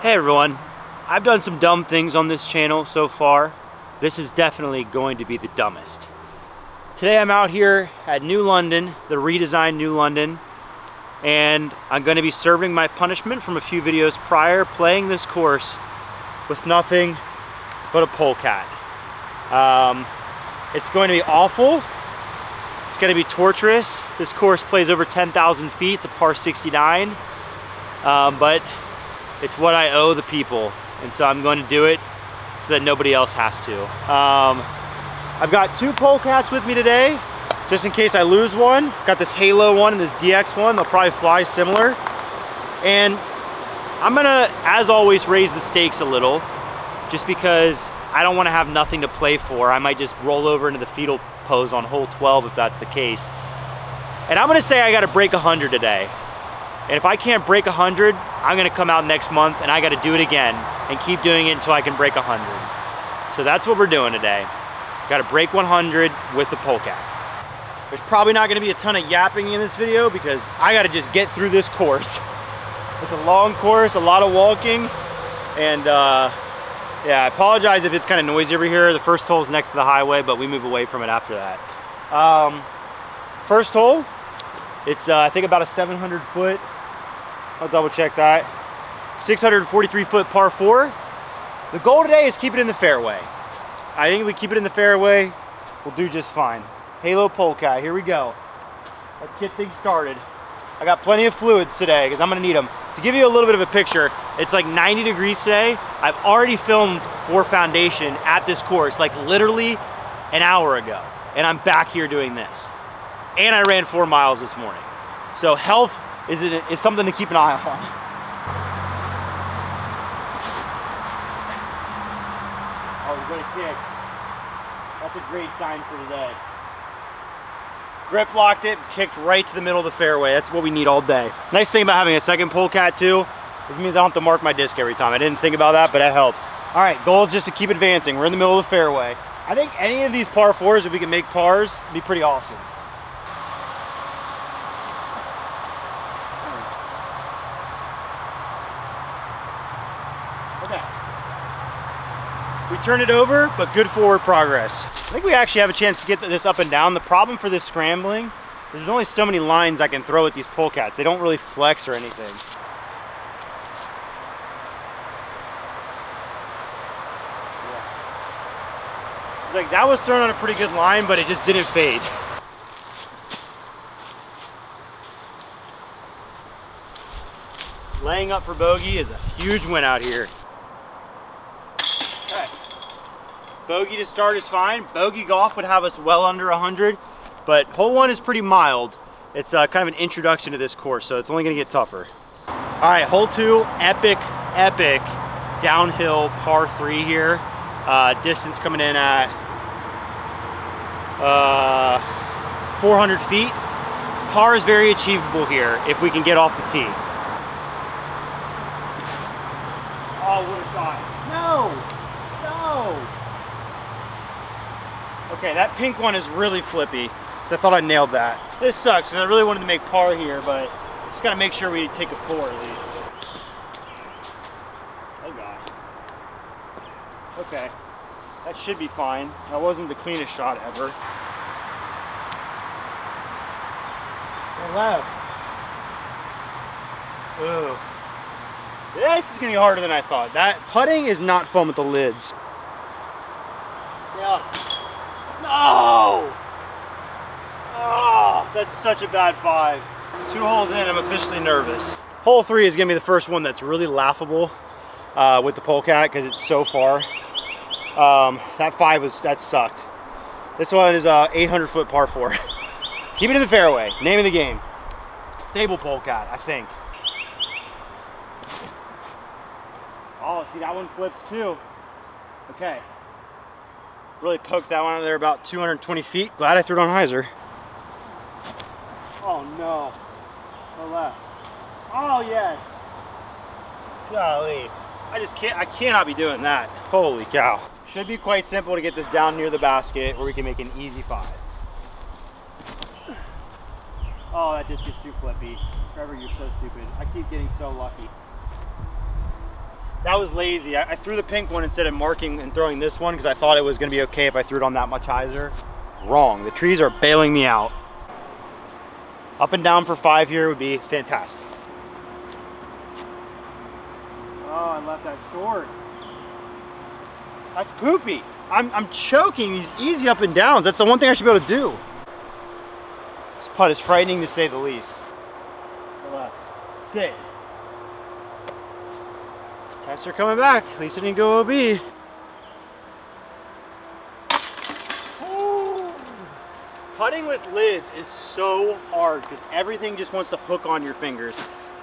Hey everyone, I've done some dumb things on this channel so far. This is definitely going to be the dumbest. Today I'm out here at New London, the redesigned New London, and I'm going to be serving my punishment from a few videos prior, playing this course with nothing but a polecat. It's going to be awful. It's going to be torturous. This course plays over 10,000 feet. It's a par 69, but it's what I owe the people, and so I'm going to do it so that nobody else has to. I've got two polecats with me today, just in case I lose one. Got this Halo one and this DX one. They'll probably fly similar. And I'm gonna, as always, raise the stakes a little, just because I don't want to have nothing to play for. I might just roll over into the fetal pose on hole 12 if that's the case. And I'm gonna say I gotta break 100 today. And if I can't break 100, I'm gonna come out next month and I gotta do it again and keep doing it until I can break 100. So that's what we're doing today. Gotta break 100 with the polecat. There's probably not gonna be a ton of yapping in this video because I gotta just get through this course. It's a long course, a lot of walking, and yeah, I apologize if it's kind of noisy over here. The first hole is next to the highway, but we move away from it after that. First hole, it's I think about a 700 foot, I'll double check that, 643 foot par 4. The goal today is keep it in the fairway. I think if we keep it in the fairway, we'll do just fine. Halo polecat, here we go. Let's get things started. I got plenty of fluids today because I'm gonna need them. To give you a little bit of a picture, it's like 90 degrees today. I've already filmed for foundation at this course, like literally an hour ago. And I'm back here doing this. And I ran 4 miles this morning. So health is something to keep an eye on. Oh, we're gonna kick. That's a great sign for today. Grip locked it, kicked right to the middle of the fairway. That's what we need all day. Nice thing about having a second polecat too, this means I don't have to mark my disc every time. I didn't think about that, but that helps. All right, goal is just to keep advancing. We're in the middle of the fairway. I think any of these par 4s, if we can make pars, would be pretty awesome. Okay. We turned it over, but good forward progress. I think we actually have a chance to get this up and down. The problem for this scrambling, there's only so many lines I can throw at these polecats. They don't really flex or anything. Yeah. It's like that was thrown on a pretty good line, but it just didn't fade. Laying up for bogey is a huge win out here. Okay. Bogey to start is fine. Bogey golf would have us well under 100, but hole 1 is pretty mild. It's kind of an introduction to this course, so it's only gonna get tougher. All right, hole 2, epic downhill par 3 here. Distance coming in at 400 feet. Par is very achievable here if we can get off the tee. Oh, what a shot. No! Okay, that pink one is really flippy, so I thought I nailed that. This sucks, because I really wanted to make par here, but just gotta make sure we take a 4 at least. Oh gosh. Okay, that should be fine. That wasn't the cleanest shot ever. To the left. Ooh. This is gonna be harder than I thought. That putting is not fun with the lids. Yeah. No! Oh, that's such a bad 5. 2 holes in, I'm officially nervous. Hole 3 is gonna be the first one that's really laughable with the polecat because it's so far. That 5 that sucked. This one is 800 foot par 4. Keep it in the fairway. Name of the game. Stable polecat, I think. Oh, see, that one flips too. Okay. Really poked that one out there about 220 feet. Glad I threw it on hyzer. Oh no. To the left. Oh yes. Golly. I cannot be doing that. Holy cow. Should be quite simple to get this down near the basket where we can make an easy 5. Oh, that just gets too flippy. Trevor, you're so stupid. I keep getting so lucky. That was lazy. I threw the pink one instead of marking and throwing this one because I thought it was gonna be okay if I threw it on that much hyzer. Wrong, the trees are bailing me out. Up and down for 5 here would be fantastic. Oh, I left that short. That's poopy. I'm choking these easy up and downs. That's the one thing I should be able to do. This putt is frightening to say the least. Left. Sit. Tester coming back. At least it didn't go OB. Ooh. Putting with lids is so hard because everything just wants to hook on your fingers.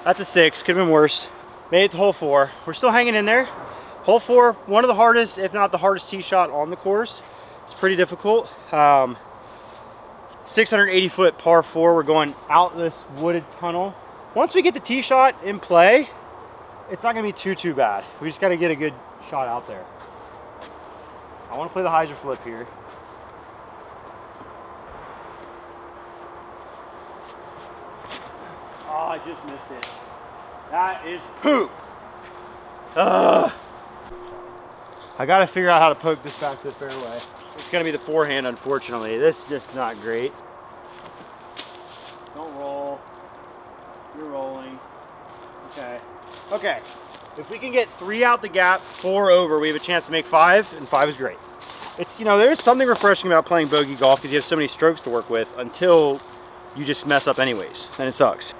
That's a 6. Could have been worse. Made it to hole 4. We're still hanging in there. Hole 4, one of the hardest, if not the hardest tee shot on the course. It's pretty difficult. 680 foot par 4. We're going out this wooded tunnel. Once we get the tee shot in play, it's not gonna be too bad. We just gotta get a good shot out there. I wanna play the hyzer flip here. Oh, I just missed it. That is poop. Ugh. I gotta figure out how to poke this back to the fairway. It's gonna be the forehand, unfortunately. This is just not great. Don't roll. You're rolling. Okay. Okay. If we can get 3 out the gap, 4 over, we have a chance to make 5, and 5 is great. It's, you know, there's something refreshing about playing bogey golf because you have so many strokes to work with until you just mess up anyways, and it sucks.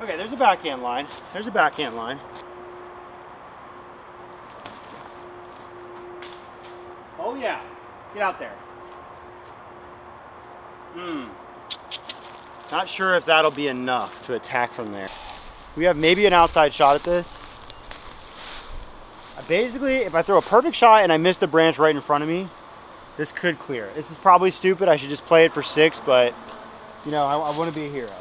Okay, there's a backhand line. There's a backhand line. Oh yeah, get out there. Not sure if that'll be enough to attack from there. We have maybe an outside shot at this. Basically, if I throw a perfect shot and I miss the branch right in front of me, this could clear. This is probably stupid. I should just play it for 6, but you know, I want to be a hero.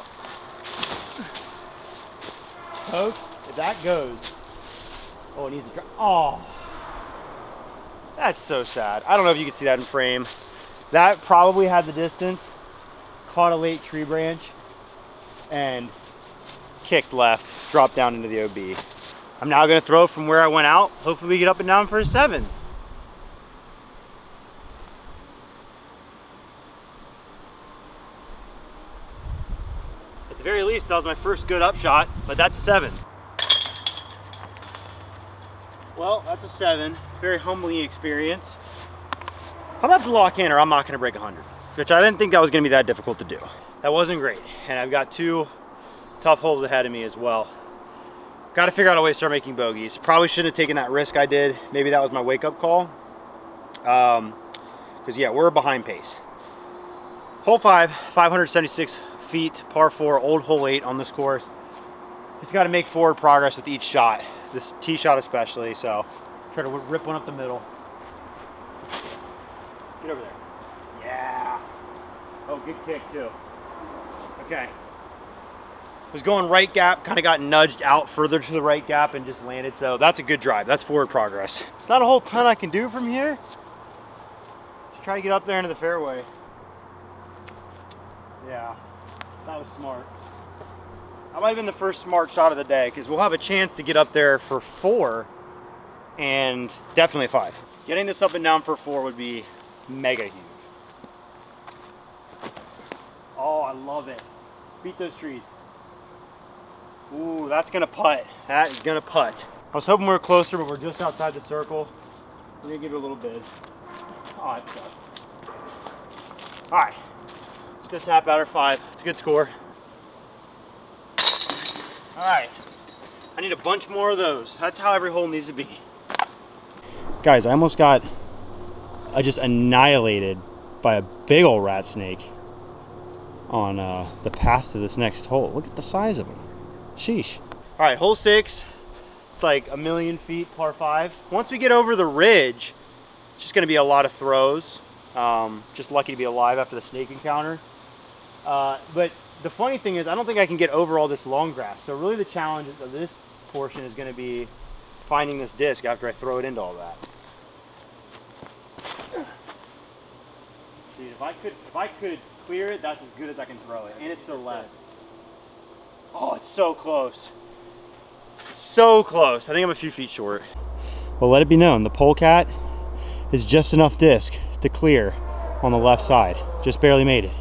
Folks, if that goes, oh, it needs to drop. Oh. That's so sad. I don't know if you can see that in frame. That probably had the distance, caught a late tree branch, and kicked left, dropped down into the OB. I'm now gonna throw from where I went out. Hopefully we get up and down for a 7. At the very least, that was my first good upshot, but that's a 7. Well, that's a 7. Very humbling experience. I'm gonna have to lock in or I'm not gonna break 100, which I didn't think that was gonna be that difficult to do. That wasn't great. And I've got 2 tough holes ahead of me as well. Got to figure out a way to start making bogeys. Probably shouldn't have taken that risk I did. Maybe that was my wake-up call. Because yeah, we're behind pace. Hole 5, 576 feet, par 4, old hole 8 on this course. Just got to make forward progress with each shot. This tee shot especially, so try to rip one up the middle. Get over there. Yeah. Oh, good kick too. Okay. Was going right gap, kind of got nudged out further to the right gap and just landed. So that's a good drive. That's forward progress. It's not a whole ton I can do from here. Just try to get up there into the fairway. Yeah, that was smart. That might have been the first smart shot of the day because we'll have a chance to get up there for 4 and definitely 5. Getting this up and down for 4 would be mega huge. Oh, I love it. Beat those trees. Ooh, that's gonna putt. That is gonna putt. I was hoping we were closer, but we're just outside the circle. We're gonna give it a little bid. Oh, it's good. All right, let's go tap out our 5. It's a good score. All right, I need a bunch more of those. That's how every hole needs to be. Guys, I almost got just annihilated by a big old rat snake on the path to this next hole. Look at the size of him. Sheesh. All right, hole 6. It's like 1,000,000 feet, par 5. Once we get over the ridge, it's just gonna be a lot of throws. Just lucky to be alive after the snake encounter. But the funny thing is, I don't think I can get over all this long grass. So really the challenge of this portion is gonna be finding this disc after I throw it into all that. Dude, if I could clear it, that's as good as I can throw it. And it's to the left. Oh, it's so close. So close. I think I'm a few feet short. Well, let it be known, the Polecat is just enough disc to clear on the left side. Just barely made it.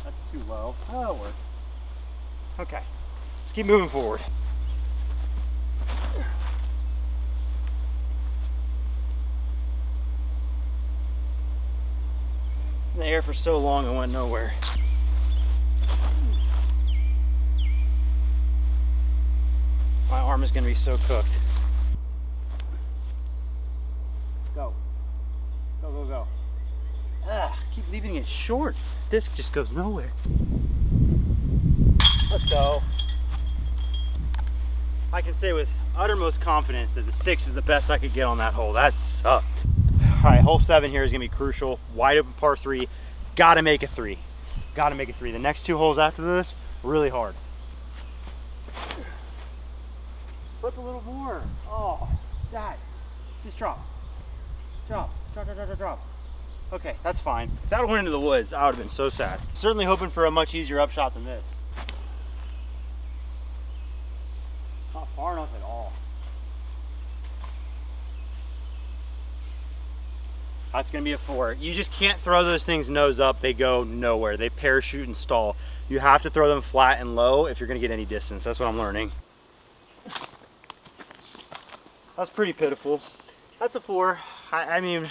That's too low. Oh, that'll work. Okay, let's keep moving forward. In the air for so long, I went nowhere. My arm is going to be so cooked. Go. Go, go, go. Ah, keep leaving it short. Disc just goes nowhere. Let's go. I can say with uttermost confidence that the 6 is the best I could get on that hole. That sucked. All right, hole 7 here is going to be crucial. Wide open par 3. Got to make a 3. Got to make a 3. The next 2 holes after this, really hard. Flip a little more. Oh, that. Just drop. Drop, drop, drop, drop, drop, drop. Okay, that's fine. If that went into the woods, I would have been so sad. Certainly hoping for a much easier upshot than this. Not far enough at all. That's gonna be a 4. You just can't throw those things nose up. They go nowhere. They parachute and stall. You have to throw them flat and low if you're gonna get any distance. That's what I'm learning. That's pretty pitiful. That's a 4. I mean,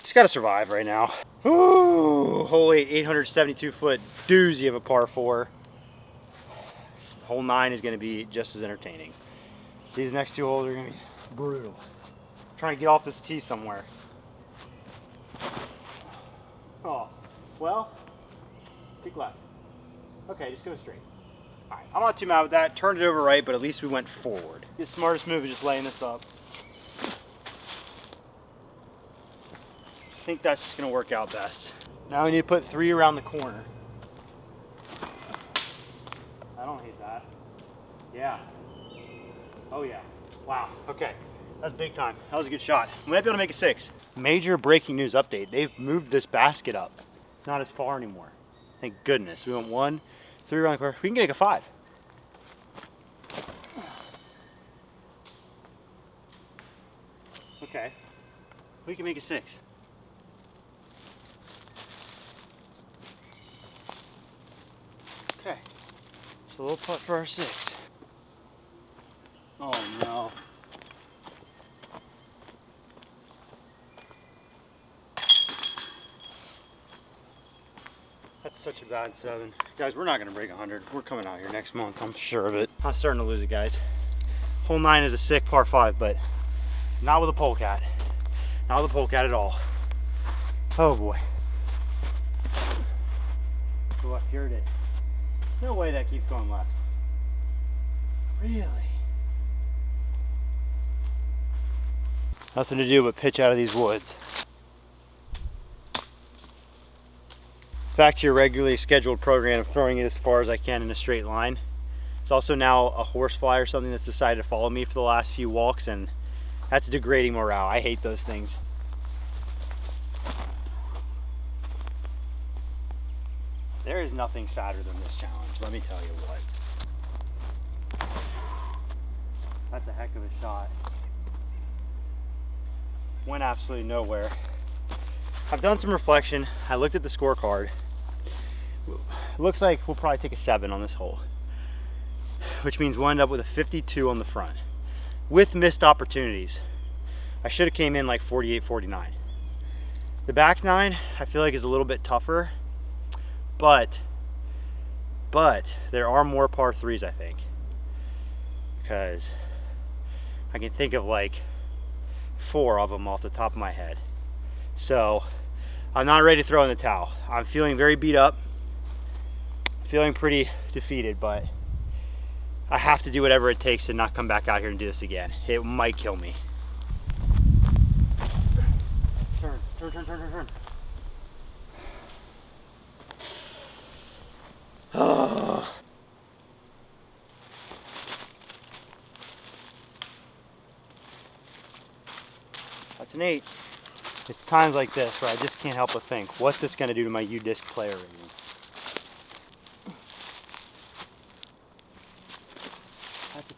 just gotta survive right now. Ooh, hole 8, 872 foot doozy of a par 4. Hole 9 is gonna be just as entertaining. These next 2 holes are gonna be brutal. I'm trying to get off this tee somewhere. Oh, well, kick left. Okay, just go straight. All right, I'm not too mad with that. Turned it over right, but at least we went forward. The smartest move is just laying this up. I think that's just gonna work out best. Now we need to put 3 around the corner. I don't hate that. Yeah. Oh yeah. Wow. Okay. That's big time. That was a good shot. We might be able to make a 6. Major breaking news update. They've moved this basket up. It's not as far anymore. Thank goodness. We went 1, 3 around the corner. We can make a 5. Okay. We can make a 6. Okay. So a little putt for our 6. Oh no. That's such a bad 7. Guys, we're not gonna break 100. We're coming out here next month, I'm sure of it. I'm starting to lose it, guys. Hole 9 is a sick par 5, but not with a Polecat. Not with a Polecat at all. Oh boy. Go left, heard it. No way that keeps going left. Really? Nothing to do but pitch out of these woods. Back to your regularly scheduled program of throwing it as far as I can in a straight line. It's also now a horsefly or something that's decided to follow me for the last few walks, and that's degrading morale. I hate those things. There is nothing sadder than this challenge, let me tell you what. That's a heck of a shot. Went absolutely nowhere. I've done some reflection. I looked at the scorecard. It looks like we'll probably take a 7 on this hole, which means we'll end up with a 52 on the front with missed opportunities. I should have came in like 48, 49. The back 9 I feel like is a little bit tougher, but there are more par 3s, I think, because I can think of like 4 of them off the top of my head. So I'm not ready to throw in the towel. I'm feeling very beat up, feeling pretty defeated, but I have to do whatever it takes to not come back out here and do this again. It might kill me. Turn, turn, turn, turn, turn, turn. Oh. That's an 8. It's times like this where I just can't help but think, what's this going to do to my U-disc player rating?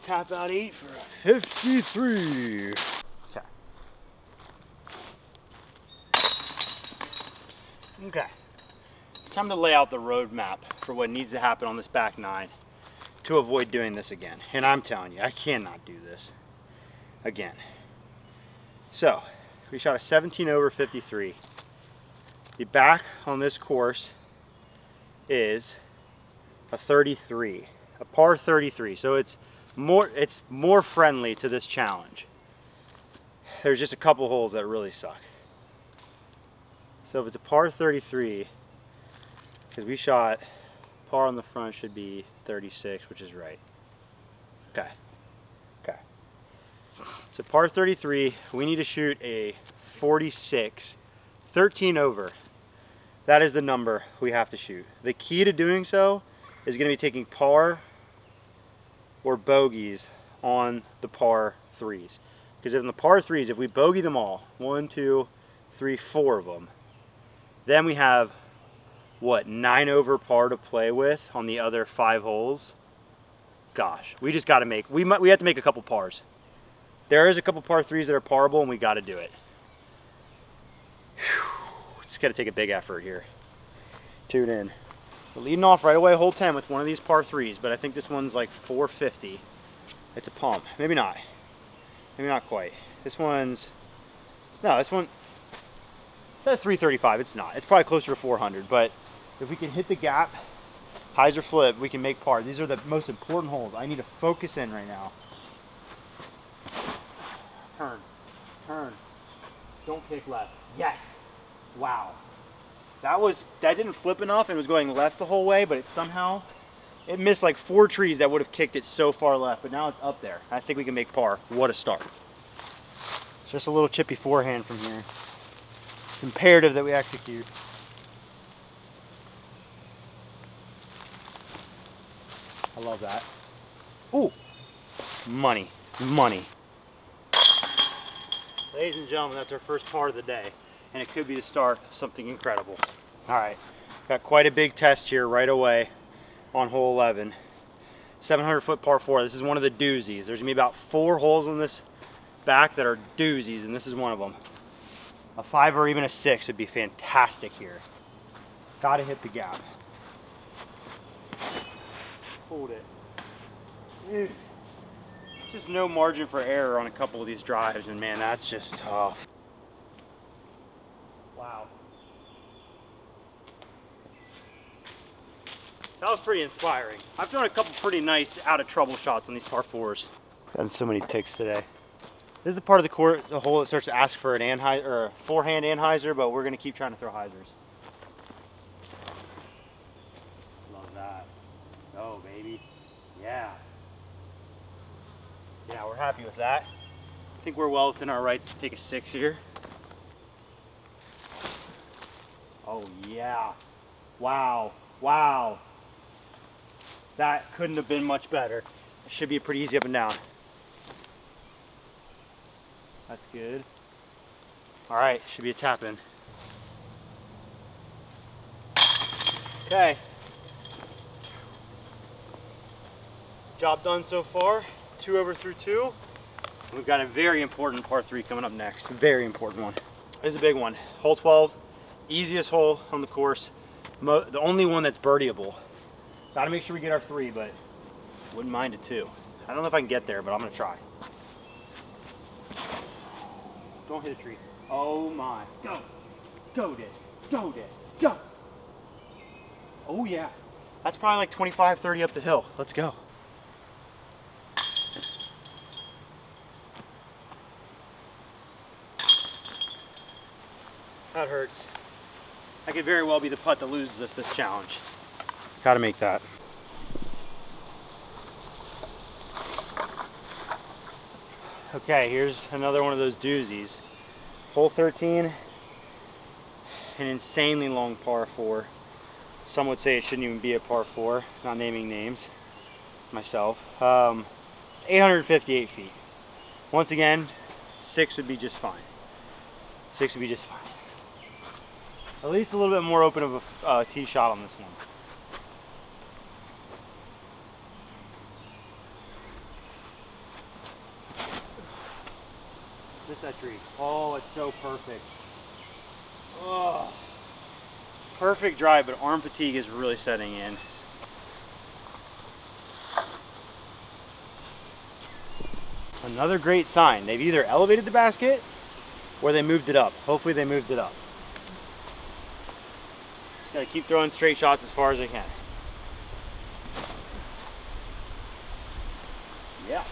tap out 8 for a 53. Okay. Okay. It's time to lay out the roadmap for what needs to happen on this back 9 to avoid doing this again. And I'm telling you, I cannot do this again. So, we shot a 17 over 53. The back on this course is a 33, a par 33. So it's more friendly to this challenge. There's just a couple holes that really suck. So if it's a par 33, because we shot par on the front should be 36, which is right. Okay. Okay. So par 33, we need to shoot a 46, 13 over. That is the number we have to shoot. The key to doing so is going to be taking par or bogeys on the par 3s. Because in the par 3s, if we bogey them all, 1, 2, 3, 4 of them, then we have, what, 9 over par to play with on the other 5 holes. Gosh, we just got to make, we have to make a couple pars. There is a couple par 3s that are parable, and we got to do it. Whew. It's got to take a big effort here. Tune in. We're leading off right away, hole 10 with one of these par 3s, but I think this one's like 450. It's a pump. Maybe not. Maybe not quite. This one's, no, this one, that's 335. It's not. It's probably closer to 400, but if we can hit the gap, hyzer flip, we can make par. These are the most important holes. I need to focus in right now. Turn. Turn. Don't kick left. Yes. Wow. That didn't flip enough and was going left the whole way, but it missed like 4 trees that would have kicked it so far left, but now it's up there. I think we can make par. What a start. It's just a little chippy forehand from here. It's imperative that we execute. I love that. Ooh, money, money. Ladies and gentlemen, that's our first par of the day, and it could be the start of something incredible. All right, got quite a big test here right away on hole 11. 700-foot par 4. This is one of the doozies. There's gonna be about 4 holes on this back that are doozies, and this is one of them. A 5 or even a 6 would be fantastic here. Gotta hit the gap. Hold it. Dude, just no margin for error on a couple of these drives, and man, that's just tough. Wow. That was pretty inspiring. I've thrown a couple pretty nice out of trouble shots on these par 4s. Gotten so many ticks today. This is the part of the hole that starts to ask for an anhyzer or a forehand anhyzer, but we're gonna keep trying to throw hyzers. Love that. Go, baby. Yeah. Yeah, we're happy with that. I think we're well within our rights to take a 6 here. Oh yeah. Wow. Wow. That couldn't have been much better. It should be pretty easy up and down. That's good. All right, should be a tap in. Okay. Job done so far. 2 over through 2. We've got a very important par 3 coming up next. Very important one. This is a big one. Hole 12, easiest hole on the course. The only one that's birdieable. Got to make sure we get our 3, but wouldn't mind a 2. I don't know if I can get there, but I'm gonna try. Don't hit a tree. Oh my. Go. Go disc. Go disc. Go. Oh yeah. That's probably like 25, 30 up the hill. Let's go. That hurts. That could very well be the putt that loses us this challenge. Gotta make that. Okay, here's another one of those doozies. Hole 13, an insanely long par 4. Some would say it shouldn't even be a par 4, not naming names myself. It's 858 feet. Once again, 6 would be just fine. 6 would be just fine. At least a little bit more open of a tee shot on this one. Just that tree. Oh, it's so perfect. Oh, perfect drive, but arm fatigue is really setting in. Another great sign. They've either elevated the basket or they moved it up. Hopefully they moved it up. Just gotta keep throwing straight shots as far as I can. Yeah.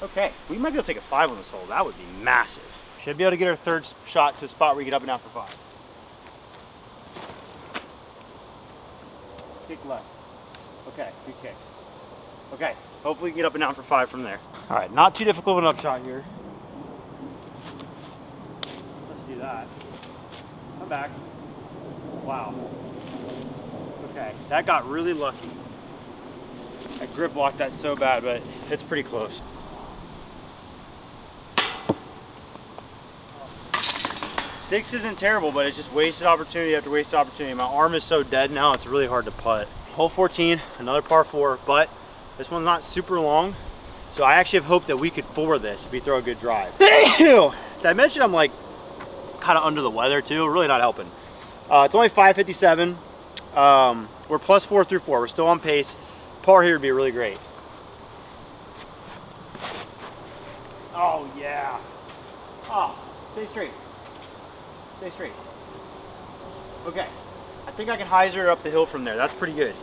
Okay, we might be able to take a 5 on this hole. That would be massive. Should be able to get our third shot to a spot where we get up and out for 5. Kick left. Okay, good kick. Okay, hopefully we can get up and down for 5 from there. All right, not too difficult of an up shot here. Let's do that. Come back. Wow. Okay, that got really lucky. I grip blocked that so bad, but it's pretty close. Six isn't terrible, but it's just wasted opportunity after wasted opportunity. My arm is so dead now, it's really hard to putt. Hole 14, another par 4, but this one's not super long, so I actually have hope that we could 4 this if we throw a good drive. Did I mention I'm like kind of under the weather too? Really not helping. It's only 5:57. We're +4 through 4. We're still on pace. Par here would be really great. Oh yeah. Oh, stay straight. Stay straight. Okay. I think I can hyzer it up the hill from there. That's pretty good.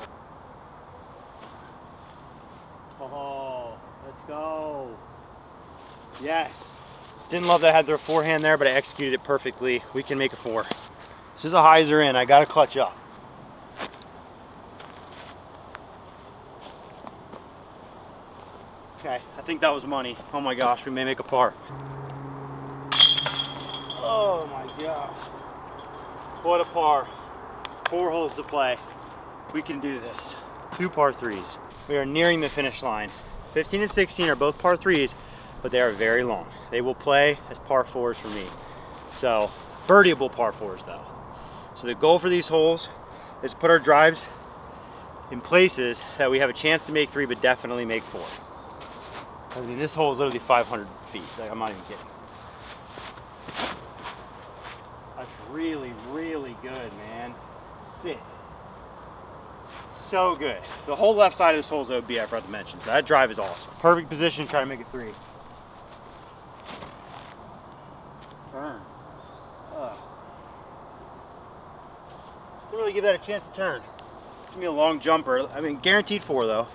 Oh, let's go. Yes. Didn't love that I had their forehand there, but I executed it perfectly. We can make a 4. This is a hyzer in. I got to clutch up. Okay, I think that was money. Oh my gosh, we may make a par. Oh my gosh. What a par. 4 holes to play. We can do this. 2 par 3s. We are nearing the finish line. 15 and 16 are both par 3s, but they are very long. They will play as par 4s for me. So, birdieable par 4s though. So the goal for these holes is to put our drives in places that we have a chance to make 3, but definitely make 4. I mean, this hole is literally 500 feet. Like, I'm not even kidding. That's really, really good, man. Sit. So good. The whole left side of this hole is OB, I forgot to mention. So that drive is awesome. Perfect position, try to make it 3. Turn. Didn't really give that a chance to turn. Give me a long jumper. I mean, guaranteed 4 though.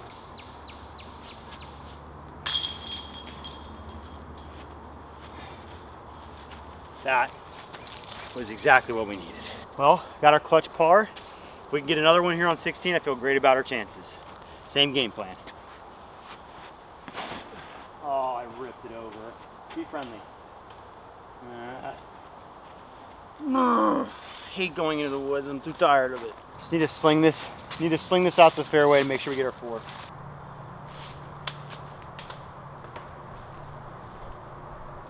That was exactly what we needed. Well, got our clutch par. If we can get another one here on 16, I feel great about our chances. Same game plan. Oh, I ripped it over. Be friendly. Hate going into the woods. I'm too tired of it. Just need to sling this. Need to sling this out the fairway and make sure we get our 4.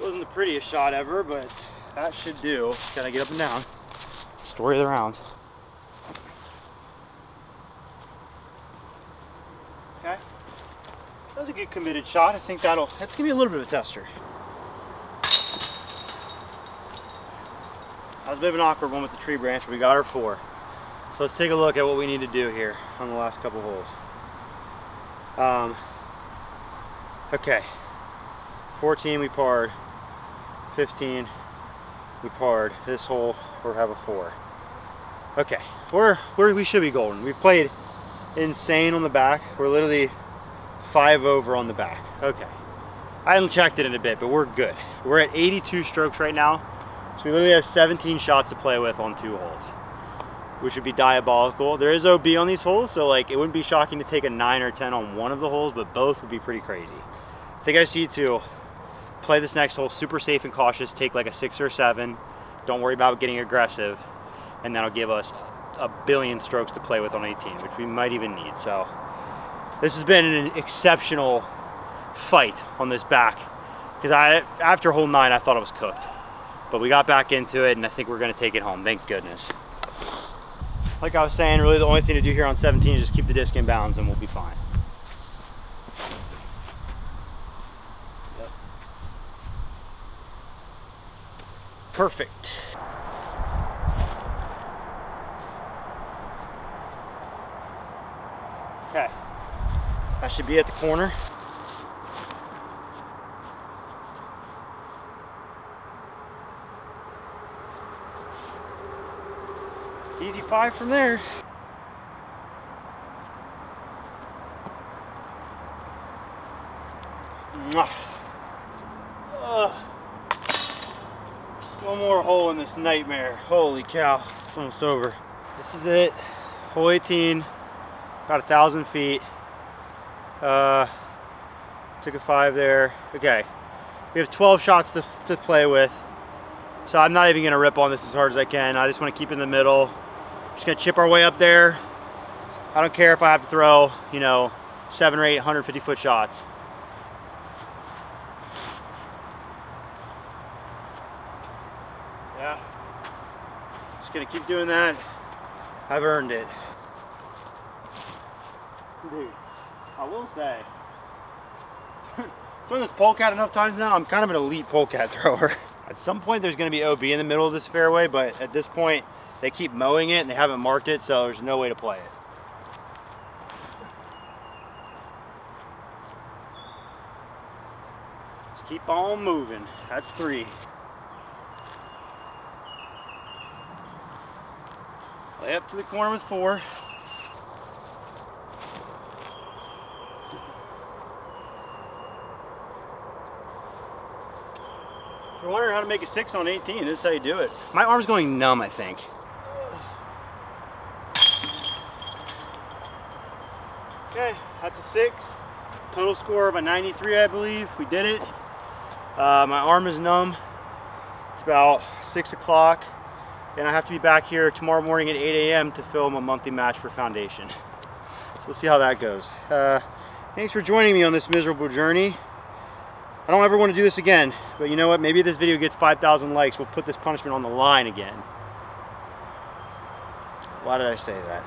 Wasn't the prettiest shot ever, but that should do. Just gotta get up and down. Story of the round. Okay. That was a good committed shot. I think that's gonna be a little bit of a tester. That was a bit of an awkward one with the tree branch, but we got our 4. So let's take a look at what we need to do here on the last couple holes. Okay. 14 we parred. 15 we parred. This hole we'll have a 4. Okay, we should be golden. We've played insane on the back. We're literally 5 over on the back. Okay, I haven't checked it in a bit, but we're good. We're at 82 strokes right now, so we literally have 17 shots to play with on 2 holes, which would be diabolical. There is OB on these holes, so like it wouldn't be shocking to take a 9 or 10 on one of the holes, but both would be pretty crazy. I think I see you to play this next hole super safe and cautious, take like a 6 or 7, don't worry about getting aggressive, and that'll give us a billion strokes to play with on 18, which we might even need. So this has been an exceptional fight on this back, because after hole 9 I thought it was cooked, but we got back into it and I think we're going to take it home, thank goodness. Like I was saying, really the only thing to do here on 17 is just keep the disc in bounds and we'll be fine. Perfect. Okay, I should be at the corner. Easy 5 from there. One more hole in this nightmare. Holy cow, it's almost over. This is it, hole 18, about 1,000 feet. Took a 5 there. Okay, we have 12 shots to play with. So I'm not even gonna rip on this as hard as I can. I just wanna keep it in the middle. Just gonna chip our way up there. I don't care if I have to throw, you know, 7 or 8 150-foot shots. Yeah, just gonna keep doing that. I've earned it. Dude, I will say, I've done this polecat enough times now, I'm kind of an elite polecat thrower. At some point there's gonna be OB in the middle of this fairway, but at this point, they keep mowing it and they haven't marked it, so there's no way to play it. Just keep on moving. That's 3. Lay up to the corner with 4. If you're wondering how to make a 6 on 18, this is how you do it. My arm's going numb, I think. Okay, that's a 6. Total score of a 93, I believe. We did it. My arm is numb. It's about 6 o'clock. And I have to be back here tomorrow morning at 8 a.m. to film a monthly match for Foundation. So we'll see how that goes. Thanks for joining me on this miserable journey. I don't ever want to do this again, but you know what? Maybe if this video gets 5,000 likes, we'll put this punishment on the line again. Why did I say that?